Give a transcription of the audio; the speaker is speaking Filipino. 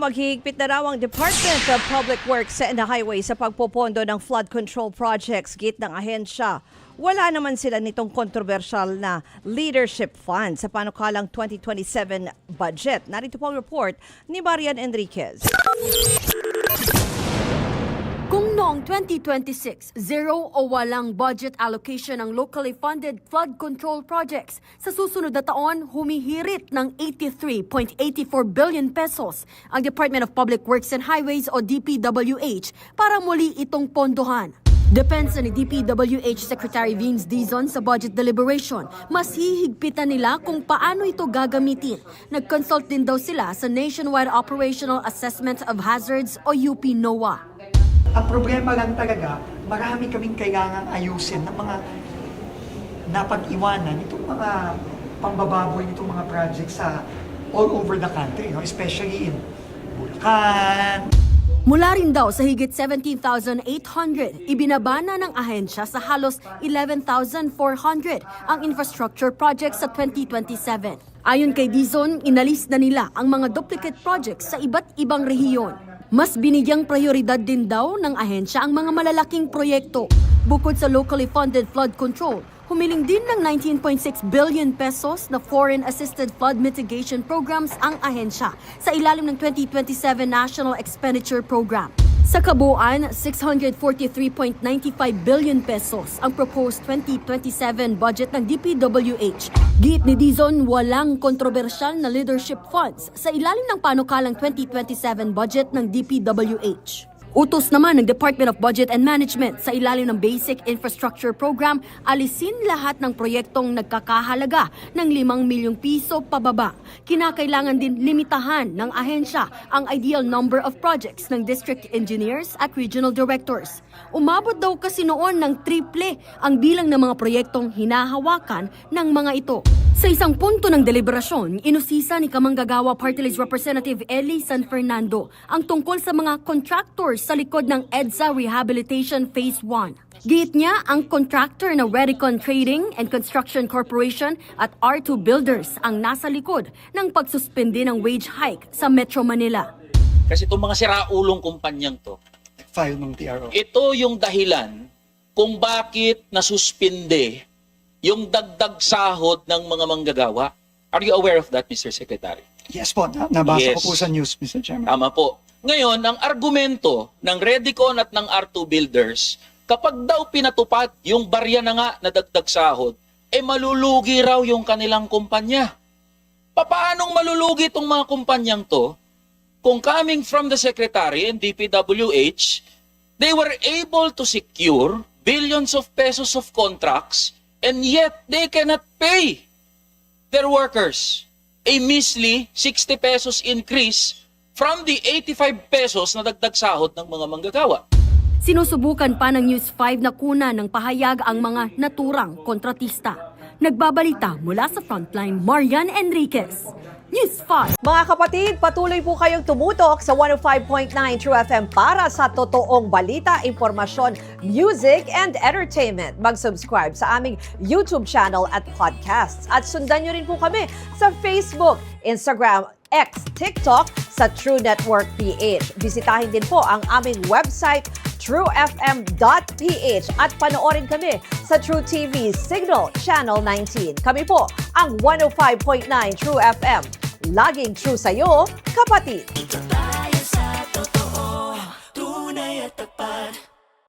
Maghihigpit na raw ang Department of Public Works and Highways sa pagpopondo ng flood control projects git ng ahensya. Wala naman sila nitong kontrobersyal na leadership fund sa panukalang 2027 budget. Narito po ang report ni Marian Enriquez. Kung noong 2026, zero o walang budget allocation ng locally funded flood control projects, sa susunod na taon, humihirit ng 83.84 billion pesos ang Department of Public Works and Highways o DPWH para muli itong pondohan. Depensa ni DPWH Secretary Vince Dizon sa budget deliberation, mas hihigpitan nila kung paano ito gagamitin. Nag-consult din daw sila sa Nationwide Operational Assessment of Hazards o UP-NOAA. Ang problema lang talaga, marami kaming kailangang ayusin ng mga napag-iwanan, itong mga pambababoy nitong mga projects sa all over the country, especially in Bulacan. Mula rin daw sa higit 17,800, ibinaba na ng ahensya sa halos 11,400 ang infrastructure projects sa 2027. Ayon kay Dizon, inalis na nila ang mga duplicate projects sa iba't ibang rehiyon. Mas binigyang prioridad din daw ng ahensya ang mga malalaking proyekto. Bukod sa locally funded flood control, humiling din ng 19.6 billion pesos na foreign-assisted flood mitigation programs ang ahensya sa ilalim ng 2027 National Expenditure Program. Sa kabuuan, 643.95 billion pesos ang proposed 2027 budget ng DPWH. Giit ni Dizon, walang kontrobersyal na leadership funds sa ilalim ng panukalang 2027 budget ng DPWH. Utos naman ng Department of Budget and Management sa ilalim ng Basic Infrastructure Program, alisin lahat ng proyektong nagkakahalaga ng 5 milyong piso pababa. Kinakailangan din limitahan ng ahensya ang ideal number of projects ng district engineers at regional directors. Umabot daw kasi noon ng triple ang bilang ng mga proyektong hinahawakan ng mga ito. Sa isang punto ng deliberasyon, inusisa ni Kamanggagawa Party List Representative Eli San Fernando ang tungkol sa mga contractors sa likod ng EDSA Rehabilitation Phase 1. Giit niya ang contractor na Redicon Trading and Construction Corporation at R2 Builders ang nasa likod ng pagsuspende ng wage hike sa Metro Manila. Kasi itong mga siraulong kumpanyang to, File ng TRO. ito yung dahilan kung bakit nasuspinde yung dagdag sahod ng mga manggagawa. Are you aware of that, Mr. Secretary? Yes po, nabasa Yes. ko po sa news, Mr. Chairman. Tama po. Ngayon, ang argumento ng Redicon at ng R2 Builders, kapag daw pinatupad yung barya na nga na dagdag sahod, malulugi raw yung kanilang kumpanya. Paanong malulugi itong mga kumpanyang to kung coming from the Secretary and DPWH, they were able to secure billions of pesos of contracts and yet they cannot pay their workers a measly 60 pesos increase from the 85 pesos na dagdag sahod ng mga manggagawa. Sinusubukan pa ng News 5 na kuna ng pahayag ang mga naturang kontratista. Nagbabalita mula sa Frontline, Marian Enriquez, News 5. Mga kapatid, patuloy po kayong tumutok sa 105.9 True FM para sa totoong balita, impormasyon, music, and entertainment. Mag-subscribe sa aming YouTube channel at podcasts. At sundan nyo rin po kami sa Facebook, Instagram, X, TikTok sa True Network PH. Bisitahin din po ang aming website, truefm.ph at panoorin kami sa True TV Signal Channel 19. Kami po ang 105.9 True FM. Laging true sa'yo, kapatid. Ito tayo sa totoo, tunay at tapat.